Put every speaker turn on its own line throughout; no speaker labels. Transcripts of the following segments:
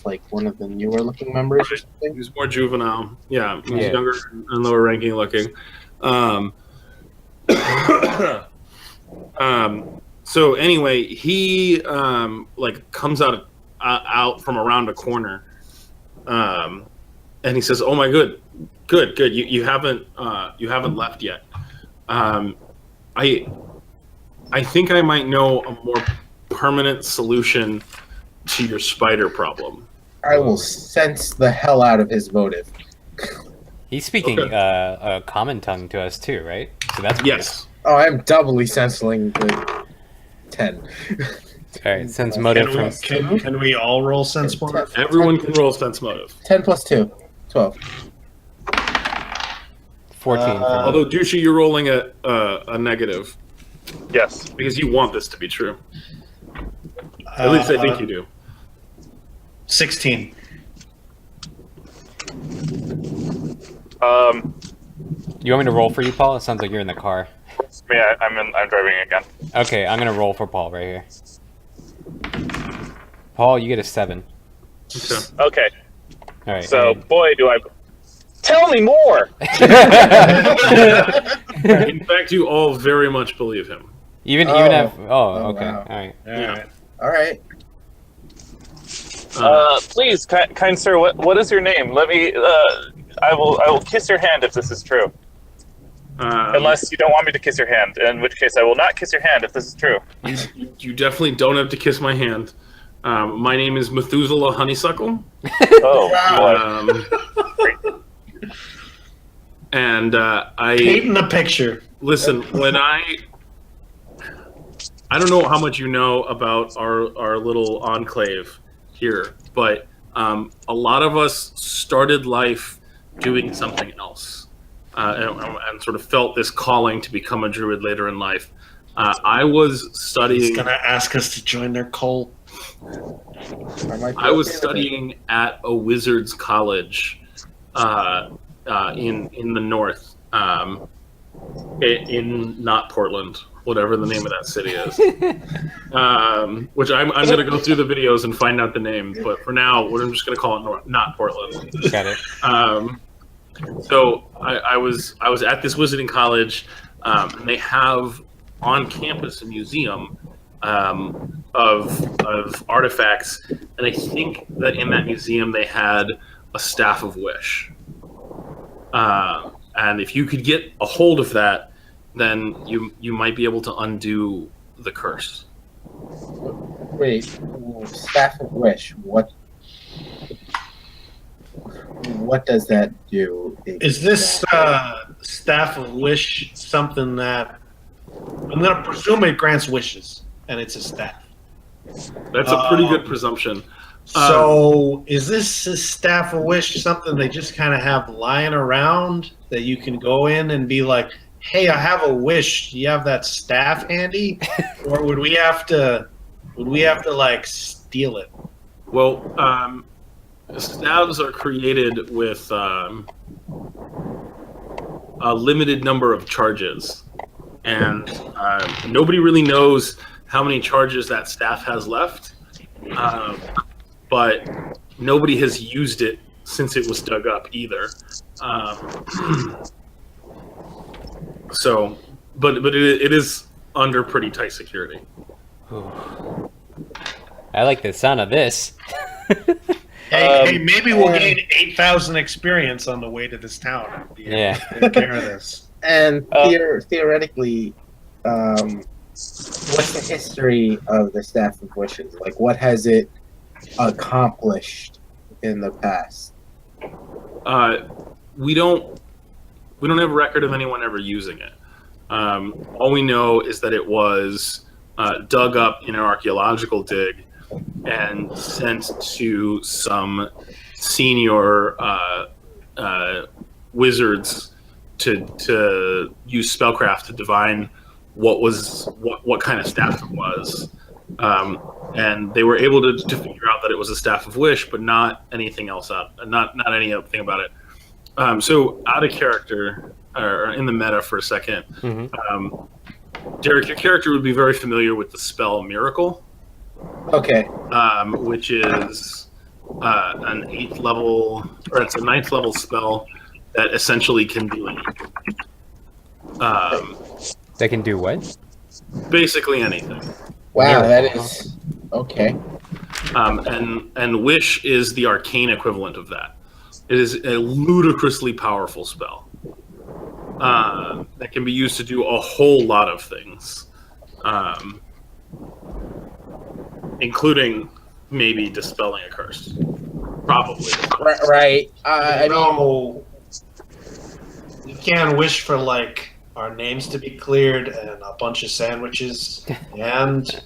like one of the newer looking members or
He
something?
was more juvenile. Yeah, he was
Yeah.
younger and lower ranking looking. So anyway, he like comes out from around a corner, and he says, "Oh my good. You haven't left yet. I think I might know a more permanent solution to your spider problem."
I will sense the hell out of his motive.
He's speaking a common tongue to us too, right? So that's
Yes.
Oh, I'm doubly sensing the 10.
All right, sense motive from
Can we all roll sense motive?
Everyone can roll sense motive.
10 plus 2. 12.
14.
Although Dusha, you're rolling a negative
Yes.
because you want this to be true. At least I think you do.
16.
You want me to roll for you, Paul? It sounds like you're in the car.
Yeah, I'm driving again.
Okay, I'm gonna roll for Paul right here. Paul, you get a 7.
Okay.
Okay.
All right.
So, boy, do I. Tell me more.
In fact, you all very much believe him.
even
Oh.
if okay,
Wow.
all right.
Yeah.
All right.
Please, kind sir, what is your name? Let me. I will kiss your hand if this is true. Unless you don't want me to kiss your hand, in which case I will not kiss your hand if this is true.
You definitely don't have to kiss my hand. My name is Methuselah Honeysuckle.
Oh,
And I
Painting the picture.
listen when I don't know how much you know about our little enclave here, but a lot of us started life doing something else, and sort of felt this calling to become a druid later in life. I was
He's
studying.
gonna ask us to join their cult.
I was studying at a wizard's college in the north, in not Portland, whatever the name of that city is. Which I'm going to go through the videos and find out the name, but for now, I'm just going to call it not Portland.
Got it.
So I was at this wizarding college, and they have on campus a museum of artifacts, and I think that in that museum they had a staff of wish. And if you could get a hold of that, then you might be able to undo the curse.
Wait, Staff of Wish. What does that do?
Is this staff of wish something that I'm gonna presume it grants wishes, and it's a staff.
That's a pretty good presumption.
So is this staff of wish something they just kind of have lying around that you can go in and be like, "Hey, I have a wish. Do you have that staff handy?" Or would we have to like steal it?
Well, staves are created with a limited number of charges, and nobody really knows how many charges that staff has left. But nobody has used it since it was dug up either. So, but it is under pretty tight security.
I like the sound of this.
Hey, maybe we'll gain 8,000 experience on the way to this town.
Yeah.
Take care of this.
And theoretically, what's the history of the Staff of Wishes? Like, what has it accomplished in the past?
We don't have a record of anyone ever using it. All we know is that it was dug up in an archaeological dig and sent to some senior wizards to use spellcraft to divine what kind of staff it was. And they were able to figure out that it was a staff of wish, but not anything else not anything about it. So out of character, or in the meta for a second, Derek, your character would be very familiar with the spell Miracle.
Okay.
Which is an 8th level, or it's a 9th level spell that essentially can do anything.
They can do what?
Basically anything.
Wow, that is okay.
And Wish is the arcane equivalent of that. It is a ludicrously powerful spell that can be used to do a whole lot of things, including maybe dispelling a curse. Probably.
Right. I mean,
No, we can wish for like our names to be cleared and a bunch of sandwiches and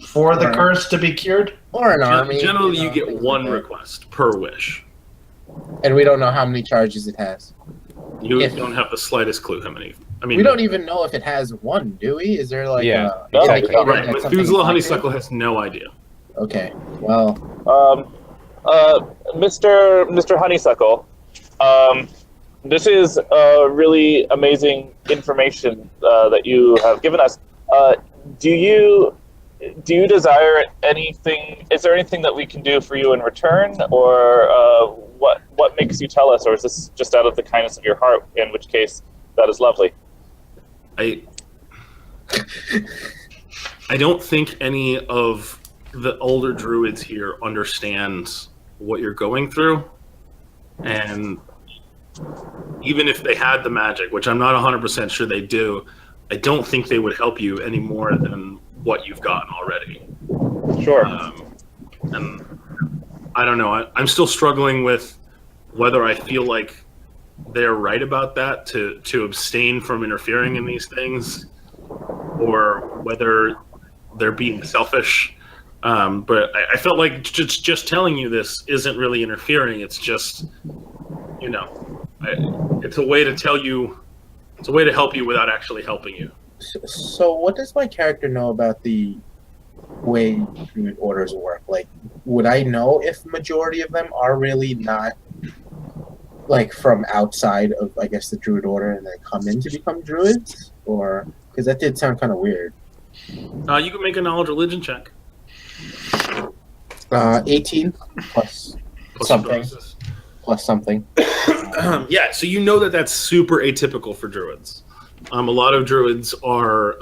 for the curse to be cured.
or an army.
Generally, you
know,
get
things
one
like that.
request per wish.
And we don't know how many charges it has.
You
If-
don't have the slightest clue how many. I mean,
We don't even know if it has one, do we? Is there like
Yeah.
a
No,
indicator
Right,
that something
Methuselah
might be?
Honeysuckle has no idea.
Okay, well,
Mr. Honeysuckle, this is really amazing information that you have given us. Do you desire anything? Is there anything that we can do for you in return, or what makes you tell us, or is this just out of the kindness of your heart? In which case, that is lovely.
I don't think any of the older druids here understand what you're going through, and even if they had the magic, which I'm not 100% sure they do, I don't think they would help you any more than what you've gotten already.
Sure.
And I don't know. I'm still struggling with whether I feel like they're right about that to abstain from interfering in these things, or whether they're being selfish. But I felt like just telling you this isn't really interfering. It's just, it's a way to tell you. It's a way to help you without actually helping you.
so what does my character know about the way druid orders work? Like, would I know if majority of them are really not like from outside of, I guess, the druid order and then come in to become druids? Or because that did sound kind of weird.
You can make a knowledge religion check.
18 plus
Plus
something.
bonuses.
Plus something.
Yeah, so you know that that's super atypical for druids. A lot of druids are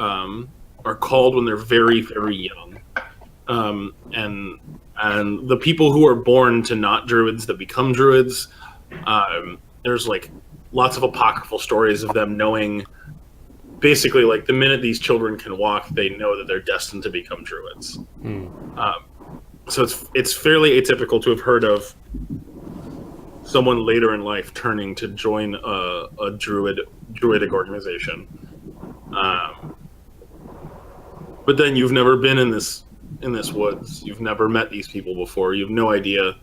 called when they're very, very young, and the people who are born to not druids that become druids, there's like lots of apocryphal stories of them knowing, basically, like the minute these children can walk, they know that they're destined to become druids. So it's fairly atypical to have heard of someone later in life turning to join a druidic organization. But then you've never been in this woods. You've never met these people before. You have no idea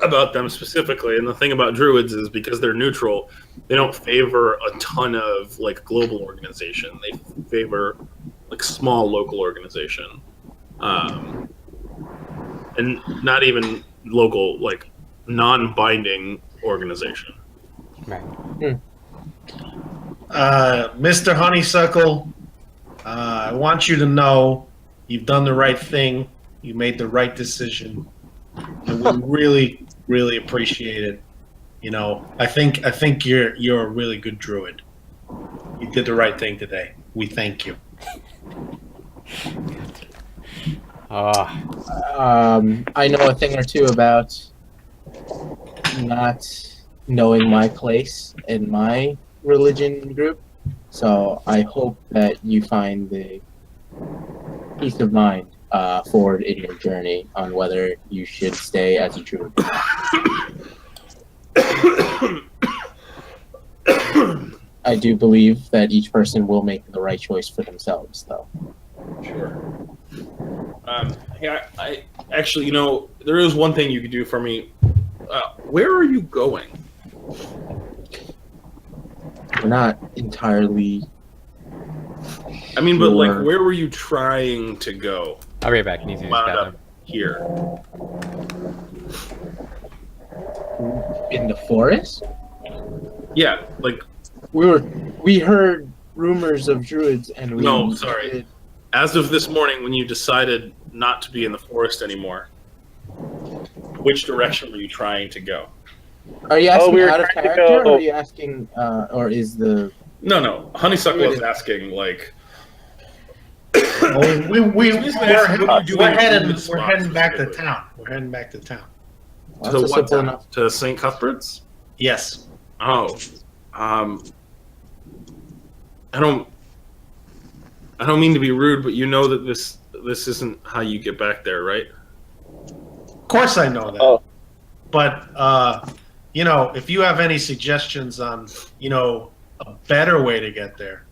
about them specifically. And the thing about druids is because they're neutral, they don't favor a ton of like global organization. They favor like small local organization. And not even local, like non-binding organization.
Right.
Mr. Honeysuckle, I want you to know you've done the right thing. You made the right decision, and we really, really appreciate it. I think you're a really good druid. You did the right thing today. We thank you.
I know a thing or two about not knowing my place in my religion group, so I hope that you find the peace of mind forward in your journey on whether you should stay as a druid. I do believe that each person will make the right choice for themselves, though.
Sure. Yeah, I actually, there is one thing you could do for me. Where are you going?
We're not entirely.
I mean, but like,
Sure.
where were you trying to go?
I'll be right back. Need to use the
Wound
bathroom.
up here.
In the forest?
Yeah, like,
We heard rumors of druids, and we
No, sorry. as of this morning when you decided not to be in the forest anymore, which direction were you trying to go?
Are you asking
we were
out of
trying to
character,
go-
or are you asking, or is the...
No. Honeysuckle is asking, like...
Well, we're heading back to
specifically?
town. We're heading back to town.
Well,
To
that's a
what
simple
town?
enough.
To St. Cuthbert's?
Yes.
Oh. I don't mean to be rude, but you know that this isn't how you get back there, right?
Of course I know that.
Oh.
But, if you have any suggestions on, a better way to get there,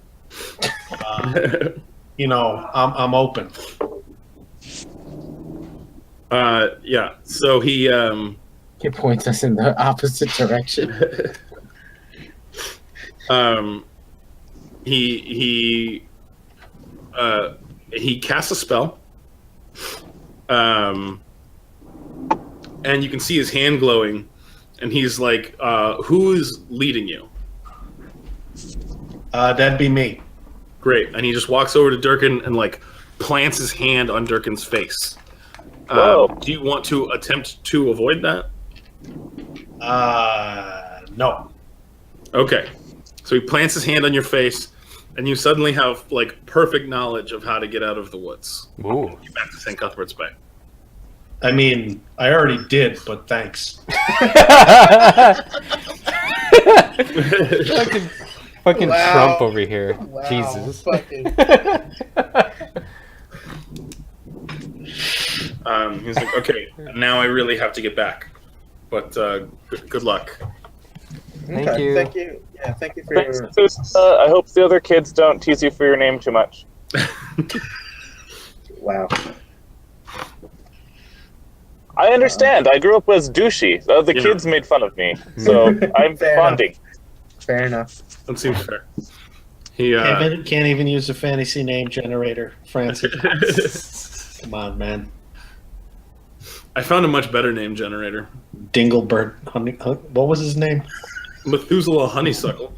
I'm open.
Yeah. So he
He points us in the opposite direction.
he casts a spell. And you can see his hand glowing, and he's like, "Who is leading you?"
That'd be me.
Great. And he just walks over to Durkin and like plants his hand on Durkin's face.
Whoa.
Do you want to attempt to avoid that?
No.
Okay. So he plants his hand on your face, and you suddenly have like perfect knowledge of how to get out of the woods.
Ooh.
Get back to St. Cuthbert's Bay.
I mean, I already did, but thanks.
Fucking
Wow.
Trump over here.
Wow,
Jesus.
fucking-
He's like, okay, now I really have to get back. But good luck.
Thank
Okay,
you.
Thank you. Yeah, thank you for
Thanks,
your...
Susa. I hope the other kids don't tease you for your name too much.
Wow.
I understand. I grew up as douchey. The
Yeah.
kids made fun of me, so I'm
Fair
bonding.
Fair enough.
That seems fair. He
Can't even use a fantasy name generator, Francis. Come on, man.
I found a much better name generator.
Dinglebird. What was his name?
Methuselah Honeysuckle.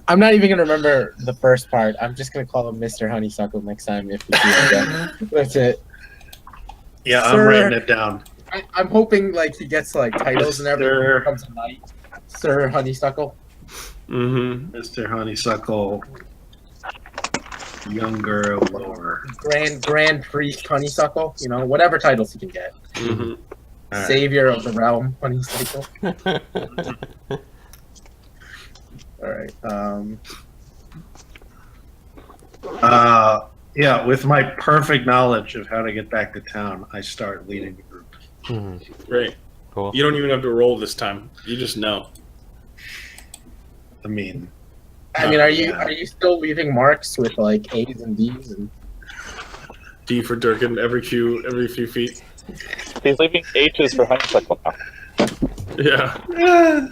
I'm not even gonna remember the first part. I'm just gonna call him Mr. Honeysuckle next time if we do that. That's it.
Yeah, I'm
Sir.
writing it down.
I'm hoping like he gets like titles and everything.
Sir.
Becomes a knight. Sir Honeysuckle.
Mm-hmm.
Mr. Honeysuckle. Younger, lower.
Grand Priest Honeysuckle. You know, whatever titles he can get.
Mm-hmm.
All right.
Savior of the realm Honeysuckle. All right.
Yeah, with my perfect knowledge of how to get back to town, I start leading the group.
Mhm.
Great.
Cool.
You don't even have to roll this time. You just know.
I mean,
I mean, are you still leaving marks with like A's and D's and?
D for Durkin every few feet.
He's leaving H's for honeysuckle now.
Yeah.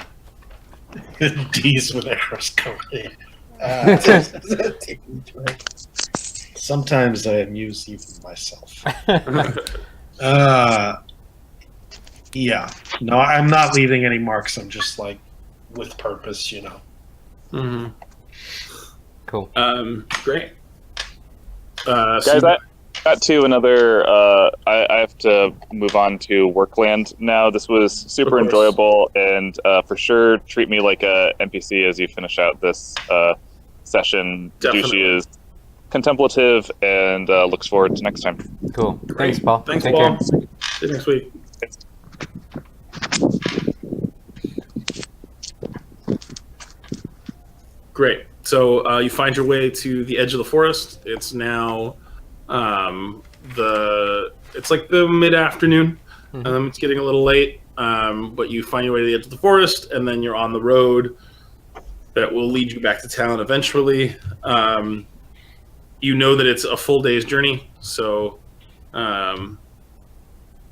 D's with arrows covered in. Sometimes I amuse even myself. Yeah. No, I'm not leaving any marks. I'm just like with purpose, you know.
Mm-hmm.
Cool.
Great.
Guys,
So-
I got to another. I have to move on to Workland now. This was super
Of course.
enjoyable, and for sure, treat me like a NPC as you finish out this session.
Definitely.
Dushi is contemplative and looks forward to next time.
Cool.
Great.
Thanks, Paul.
Thanks,
Take
Paul.
care.
See you next week. Great. So you find your way to the edge of the forest. It's now it's like the mid-afternoon. It's getting a little late, but you find your way to the edge of the forest, and then you're on the road that will lead you back to town eventually. You know that it's a full day's journey, so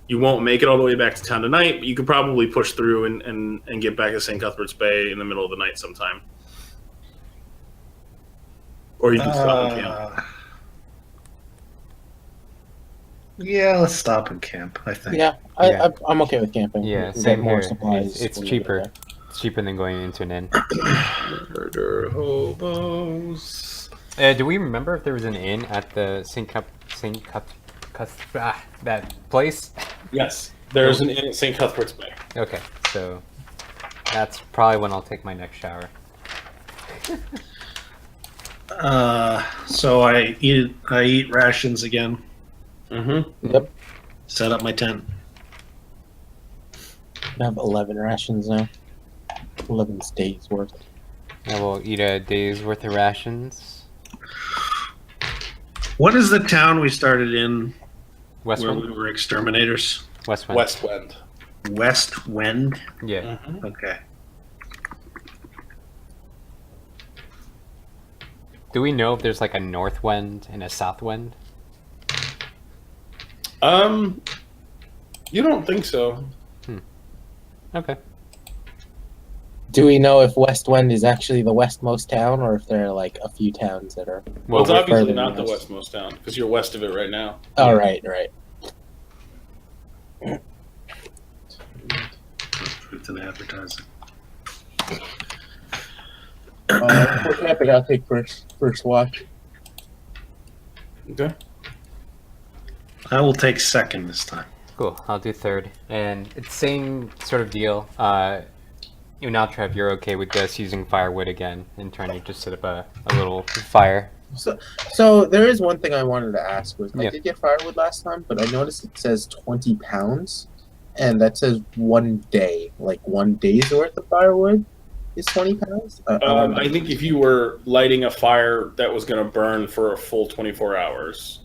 you won't make it all the way back to town tonight, but you could probably push through and get back to St. Cuthbert's Bay in the middle of the night sometime. Or you can stop and camp.
Yeah, let's stop and camp, I think.
Yeah,
Yeah.
I'm okay with camping.
Yeah,
We can
same
get more
here.
supplies
It's
when we get
cheaper.
there.
It's cheaper than going into an inn.
Murder hobos.
Do we remember if there was an inn at the St. that place?
Yes, there's an inn at St. Cuthbert's Bay.
Okay, so that's probably when I'll take my next shower.
So I eat rations again.
Mm-hmm.
Yep.
Set up my tent.
I have 11 rations now. 11 days worth.
I will eat a day's worth of rations.
What is the town we started in where
Westwind?
we were exterminators?
Westwind.
West Wind.
West Wind?
Yeah.
Mm-hmm.
Okay.
Do we know if there's like a north wind and a south wind?
You don't think so?
Okay.
Do we know if West Wind is actually the westmost town, or if there are like a few towns that are?
Well, it's
we're
obviously
further
not the
west.
westmost town because you're west of it right now.
Oh, right, right.
Put an advertising.
For camping, I'll take first watch.
Okay.
I will take second this time.
Cool. I'll do third. And it's same sort of deal. You now, Trev, you're okay with us using firewood again and trying to just set up a little fire.
So there is one thing I wanted to ask. Was
Yeah.
I did get firewood last time, but I noticed it says 20 pounds, and that says 1 day. Like 1 day's worth of firewood is 20 pounds.
I think if you were lighting a fire that was going to burn for a full 24 hours,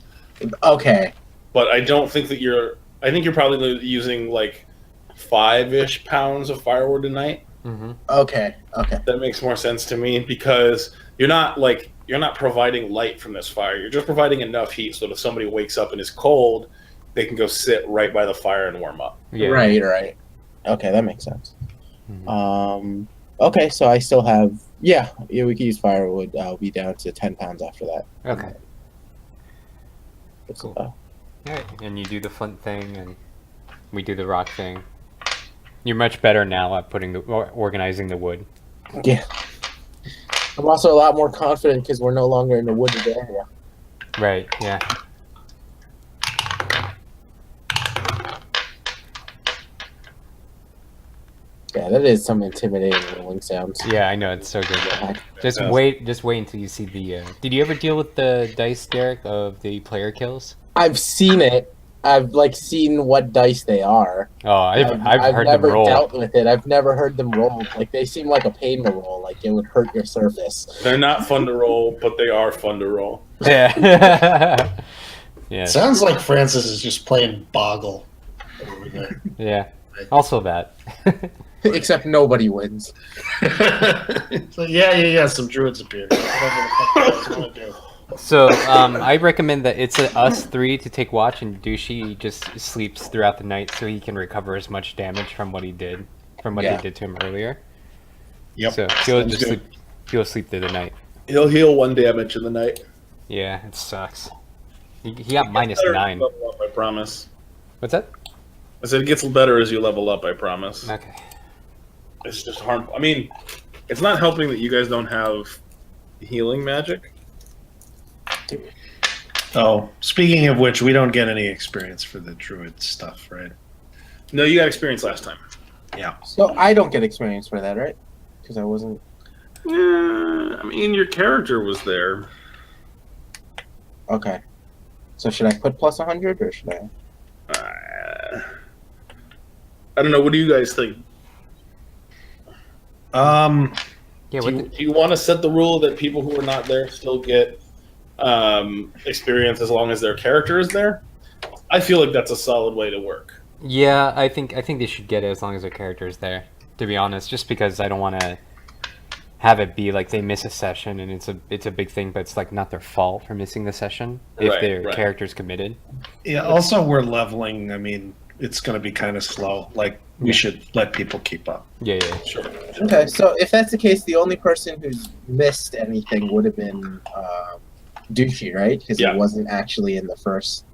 Okay.
but I don't think that you're. I think you're probably using like 5-ish pounds of firewood a night.
Mm-hmm.
Okay. Okay.
That makes more sense to me because you're not providing light from this fire. You're just providing enough heat so that if somebody wakes up and is cold, they can go sit right by the fire and warm up.
Yeah.
Right. Right. Okay, that makes sense.
Mhm.
Okay, so I still have. Yeah, we can use firewood. I'll be down to 10 pounds after that.
Okay.
Cool.
All right. And you do the flint thing, and we do the rock thing. You're much better now at organizing the wood.
Yeah. I'm also a lot more confident because we're no longer in the wooded area.
Right. Yeah.
Yeah, that is some intimidating rolling sounds.
Yeah, I know it's so good. Just
Yeah.
wait until you see the. Did you ever deal with the dice, Derek, of the player kills?
I've seen it. I've seen what dice they are.
Oh, I've heard them
never
roll.
dealt with it. I've never heard them roll. Like they seem like a pain to roll. Like it would hurt your surface.
They're not fun to roll, but they are fun to roll.
Yeah. Yeah.
Sounds like Francis is just playing Boggle over there.
Yeah. Also that.
Except nobody wins.
So yeah. Some druids appear. Whatever the fuck you want to do.
So I recommend that it's us three to take watch, and Douchey just sleeps throughout the night so he can recover as much damage from what he did they did to him earlier.
Yep.
So he'll
Sounds
just
good.
he'll sleep through the night.
He'll heal 1 damage in the night.
Yeah, it sucks. He got -9.
Level up, I promise.
What's that?
I said it gets better as you level up, I promise.
Okay.
It's just harmful. I mean, it's not helping that you guys don't have healing magic.
Oh, speaking of which, we don't get any experience for the druid stuff, right?
No, you got experience last time.
Yeah.
So I don't get experience for that, right? Because I wasn't.
Yeah, I mean, your character was there.
Okay. So should I put plus 100 or should I?
I don't know. What do you guys think?
Yeah.
Do you want to set the rule that people who are not there still get experience as long as their character is there? I feel like that's a solid way to work.
Yeah, I think they should get it as long as their character is there. To be honest, just because I don't want to have it be like they miss a session and it's a big thing, but it's like not their fault for missing the session if
Right,
their
right.
character's committed.
Yeah. Also, we're leveling. I mean, it's going to be kind of slow. Like we
Yeah.
should let people keep up.
Yeah.
Sure.
Okay, so if that's the case, the only person who's missed anything would have been Douchey, right? Because
Yeah.
it wasn't actually in the first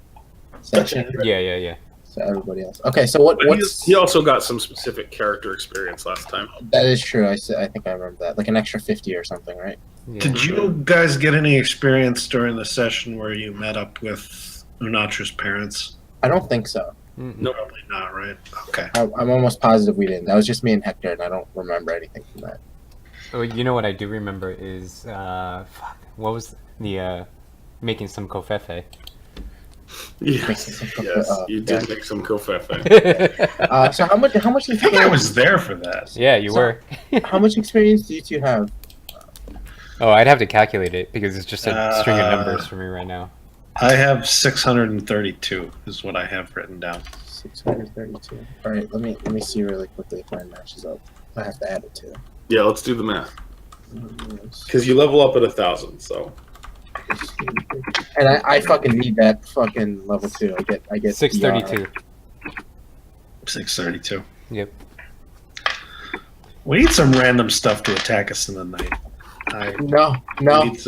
session.
Yeah.
So everybody else. Okay, so what's
He also got some specific character experience last time.
that is true. I think I remember that, like an extra 50 or something, right?
Yeah.
Did you guys get any experience during the session where you met up with Unatra's parents.
I don't think so.
Nope.
Probably not, right? Okay.
I'm almost positive we didn't. That was just me and Hector, and I don't remember anything from that.
Oh, you know what I do remember is what was the making some kofefe.
Yes, yes, you did make some kofefe.
So how much
I think I was there for that.
Yeah, you were.
how much experience do you two have?
Oh, I'd have to calculate it because it's just a string of numbers for me right now.
I have 632 is what I have written down.
632. All right, let me see really quickly if mine matches up. I have to add it to.
Yeah, let's do the math. Because you level up at 1,000, so.
And I fucking need that fucking level 2. I get
632.
632.
Yep.
We need some random stuff to attack us in the night.
No.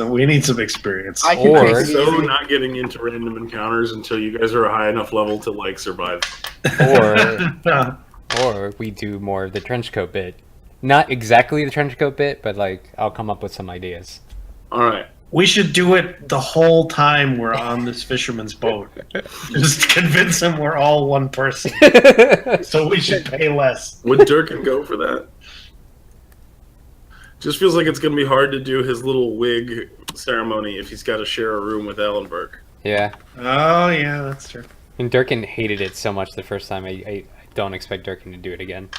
We need some experience.
I can
Or-
fix it
So
easy.
not getting into random encounters until you guys are a high enough level to like survive.
Or we do more of the trench coat bit. Not exactly the trench coat bit, but like I'll come up with some ideas.
All right.
We should do it the whole time we're on this fisherman's boat. Just convince him we're all one person. So we should pay less.
Would Durkin go for that? Just feels like it's going to be hard to do his little wig ceremony if he's got to share a room with Ellenberg.
Yeah.
Oh, yeah, that's true.
And Durkin hated it so much the first time. I don't expect Durkin to do it again.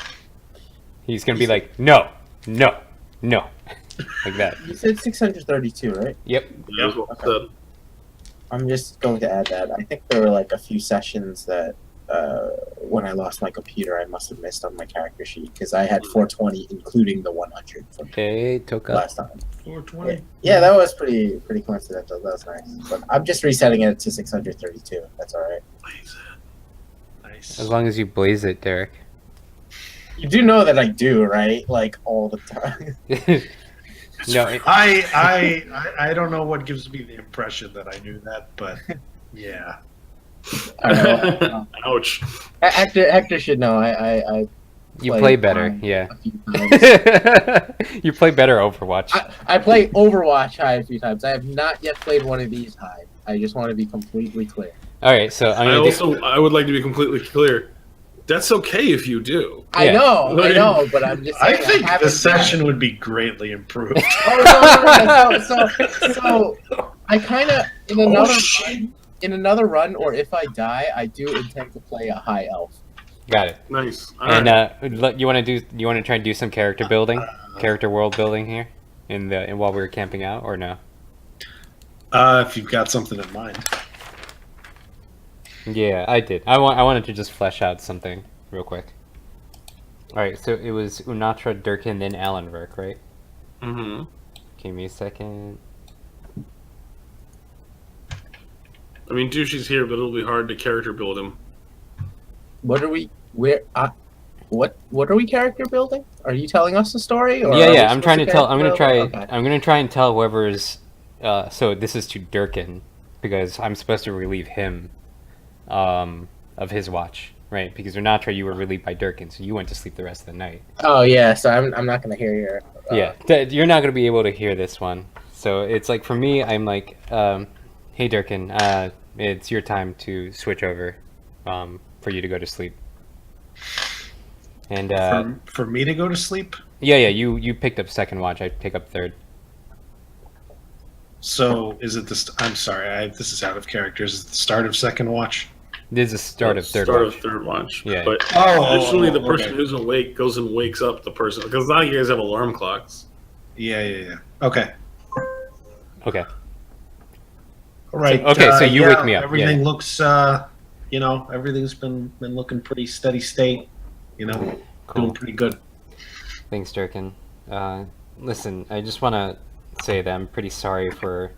He's gonna be like, no, like that.
You said 632, right?
Yep.
That was what I said.
I'm just going to add that. I think there were like a few sessions that when I lost my computer, I must have missed on my character sheet because I had 420, including the 100 from
Okay, Toka.
last time.
420.
Yeah, that was pretty coincidental. That was nice. But I'm just resetting it to 632. That's all right.
Nice.
As long as you blaze it, Derek.
You do know that I do, right? Like all the time.
No, it,
I don't know what gives me the impression that I knew that, but yeah.
I know.
Ouch.
Hector should know. I
you
played
play better,
fine
yeah.
a few times.
You play better Overwatch.
I play Overwatch high a few times. I have not yet played one of these high. I just want to be completely clear.
All right, so I'm gonna do.
I would like to be completely clear. That's okay if you do.
I
Yeah.
know, but I'm just
I
saying.
think
haven't
the session would be greatly improved.
Oh, so I kind of in another run, or if I die, I do intend to play a high elf.
Got it.
Nice. All
And
right.
you want to try and do some character building, character world building here, in while we were camping out, or no?
If you've got something in mind.
Yeah, I did. I wanted to just flesh out something real quick. All right, so it was Unatra, Durkin, then Allenberg, right?
Mm-hmm.
Give me a second.
I mean, Dushy's here, but it'll be hard to character build him.
What are we? What are we character building? Are you telling us a story? Or are we
Yeah. I'm
supposed
trying to tell. I'm gonna
character
try.
build? Okay.
I'm gonna try and tell whoever's. So this is to Durkin, because I'm supposed to relieve him, of his watch, right? Because Unatra, you were relieved by Durkin, so you went to sleep the rest of the night.
Oh yeah, so I'm not gonna hear your.
Yeah, you're not gonna be able to hear this one. So it's like for me, I'm like, hey Durkin, it's your time to switch over, for you to go to sleep. And
For me to go to sleep?
yeah, you picked up second watch. I pick up third.
So is it this? I'm sorry, this is out of character. Is it the start of second watch?
This is the start of third
Start
watch.
of third watch.
Yeah.
But
Oh,
additionally, the person
okay.
who's awake goes and wakes up the person because now you guys have alarm clocks.
Yeah. Okay.
Okay.
All right.
Okay, so you wake me up,
Everything
yeah.
looks, everything's been looking pretty steady state. Doing
Cool.
pretty good.
Thanks, Durkin. Listen, I just want to say that I'm pretty sorry for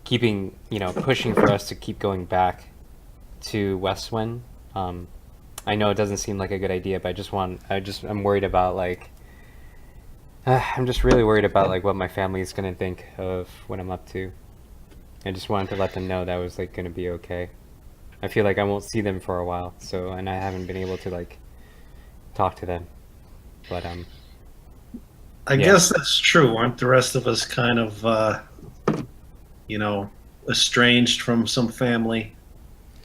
keeping, pushing for us to keep going back to Westwind. I know it doesn't seem like a good idea, but I'm worried about I'm just really worried about what my family is gonna think of what I'm up to. I just wanted to let them know that was gonna be okay. I feel like I won't see them for a while, and I haven't been able to talk to them. But
I
Yeah.
guess that's true. Aren't the rest of us kind of, estranged from some family?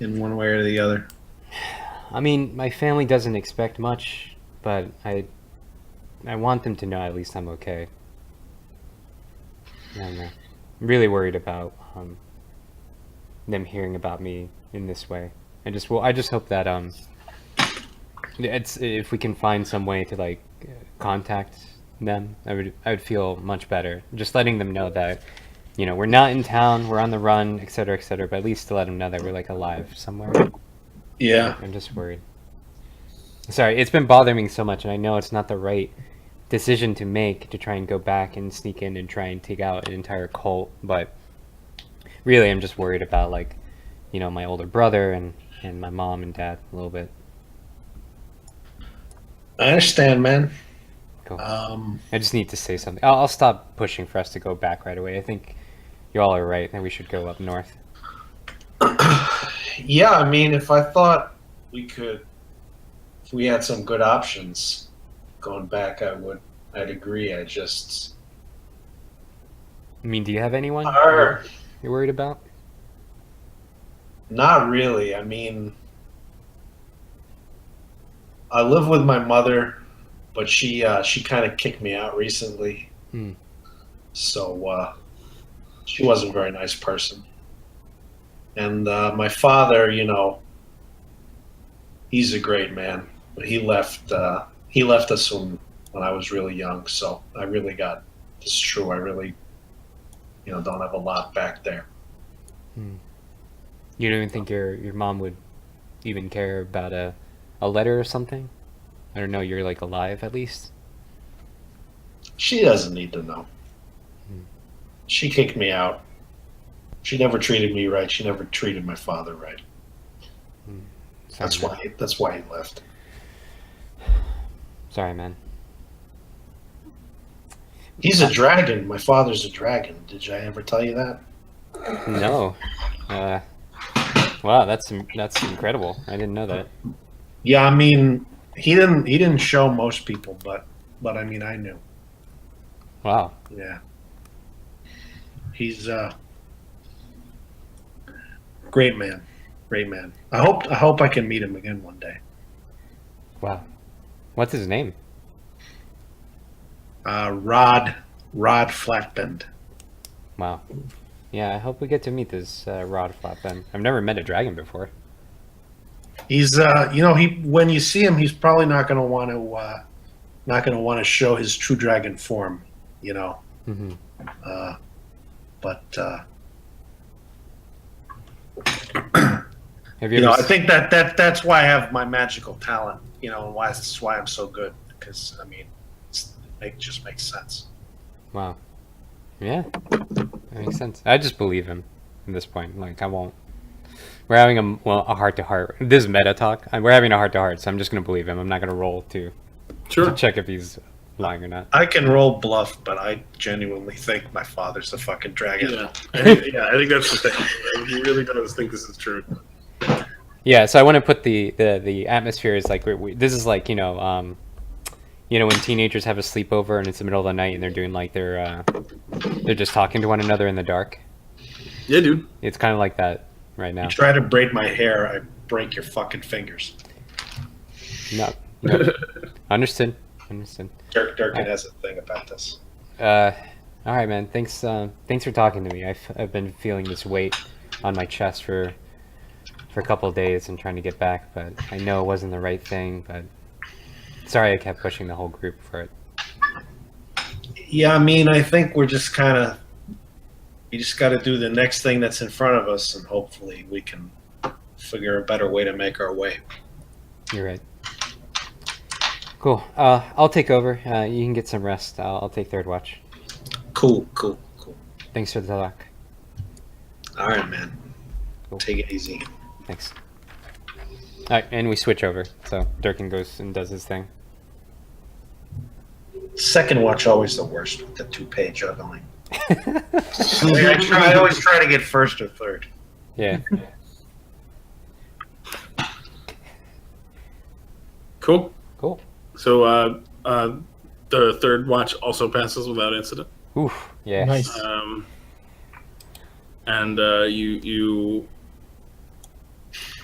in one way or the other?
I mean, my family doesn't expect much, but I want them to know at least I'm okay. And I'm really worried about them hearing about me in this way. I just hope that if we can find some way to like contact them, I would feel much better. Just letting them know that, you know, we're not in town, we're on the run, etc., etc. But at least to let them know that we're like alive somewhere.
Yeah.
I'm just worried. Sorry, it's been bothering me so much, and I know it's not the right decision to make to try and go back and sneak in and try and take out an entire cult, but really I'm just worried about, like, you know, my older brother and my mom and dad a little bit.
I understand, man.
Cool. I just need to say something. I'll stop pushing for us to go back right away. I think you all are right that we should go up north.
Yeah, I mean, if I thought if we had some good options going back, I'd agree. I just.
I mean, do you have anyone
Our,
you're worried about?
Not really. I mean, I live with my mother, but she kind of kicked me out recently.
Hmm.
So she wasn't a very nice person. And my father, you know, he's a great man, but he left us when I was really young. So I really got it's true. I really, you know, don't have a lot back there.
You don't even think your mom would even care about a letter or something? I don't know, you're like alive at least?
She doesn't need to know. She kicked me out. She never treated me right. She never treated my father right. That's why he left.
Sorry, man.
He's a dragon. My father's a dragon. Did I ever tell you that?
No. Wow, that's incredible. I didn't know that.
Yeah, I mean, he didn't show most people, but I mean, I knew.
Wow.
Yeah. He's great man. Great man. I hope I can meet him again one day.
Wow. What's his name?
Rod Flatbend.
Wow. Yeah, I hope we get to meet this Rod Flatbend. I've never met a dragon before.
He's you know, when you see him, he's probably not going to want to show his true dragon form, you know.
Mm-hmm.
But
Have you
you know,
ever
I think that's why I have my magical talent, you know, and that's why I'm so good, because I mean, it just makes sense.
Wow. Yeah. That makes sense. I just believe him at this point. Like, I won't. We're having a heart-to-heart. This is meta talk. We're having a heart-to-heart, so I'm just going to believe him. I'm not going to roll to check if he's lying or not.
I can roll bluff, but I genuinely think my father's a fucking dragon.
Yeah, I think that's the thing. He really does think this is true.
Yeah, so I want to put the atmosphere is like this is like, you know, when teenagers have a sleepover and it's the middle of the night and they're doing like they're just talking to one another in the dark.
Yeah, dude.
It's kind of like that right now.
You try to braid my hair, I break your fucking fingers.
No. Understood.
Durkin has a thing about this.
All right, man. Thanks for talking to me. I've been feeling this weight on my chest for a couple of days and trying to get back, but I know it wasn't the right thing. But sorry, I kept pushing the whole group for it.
Yeah, I mean, I think we're just kind of. You just got to do the next thing that's in front of us, and hopefully we can figure a better way to make our way.
You're right. Cool. I'll take over. You can get some rest. I'll take third watch.
Cool.
Thanks for the talk.
All right, man.
Cool.
Take it easy.
Thanks. All right, and we switch over. So Durkin goes and does his thing.
Second watch always the worst with the toupee juggling. I always try to get first or third.
Yeah.
Cool.
Cool.
So the third watch also passes without incident.
Oof. Yeah.
Nice.
And you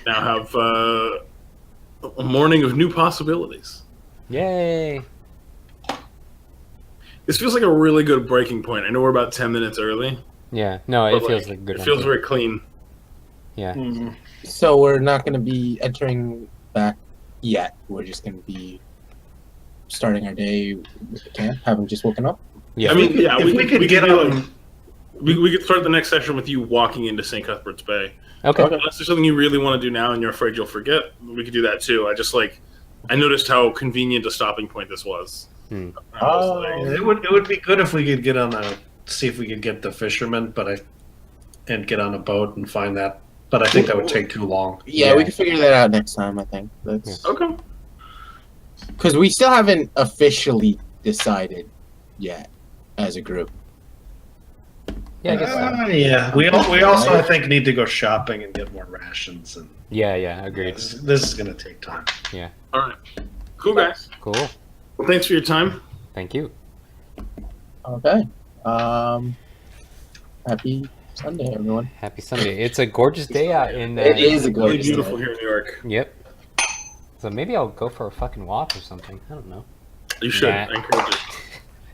now have a morning of new possibilities.
Yay!
This feels like a really good breaking point. I know we're about 10 minutes early.
Yeah, no,
but,
it feels like a good
It
one.
feels very clean.
Yeah.
Mhm.
So we're not going to be entering back yet. We're just going to be starting our day with the camp, having just woken up.
Yeah.
I mean, yeah,
If we could get
do, like,
on.
we could start the next session with you walking into St. Cuthbert's Bay.
Okay.
Unless there's something you really want to do now and you're afraid you'll forget, we could do that too. I noticed how convenient a stopping point this was.
Hmm.
I was like,
It would be good if we could get on see if we could get the fisherman, and get on a boat and find that. But I think that would take too long.
Yeah, we can figure that out next time, I think. That's
okay.
because we still haven't officially decided yet as a group.
Yeah, I guess so.
Yeah. We also I think need to go shopping and get more rations, and
Yeah, agreed.
this is going to take time.
All right. Cool, guys.
Cool.
Well, thanks for your time.
Thank you.
Okay. Happy Sunday, everyone.
Happy Sunday. It's a gorgeous day out in.
It is a
Really
gorgeous
beautiful
day.
here in New York.
Yep. So maybe I'll go for a fucking walk or something. I don't know.
You should.
Nah.
I encourage it.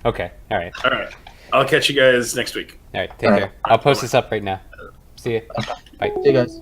Okay. All right.
All right. I'll catch you guys next week.
All right. Take
All right.
care. I'll post this up right now. See ya.
See you guys.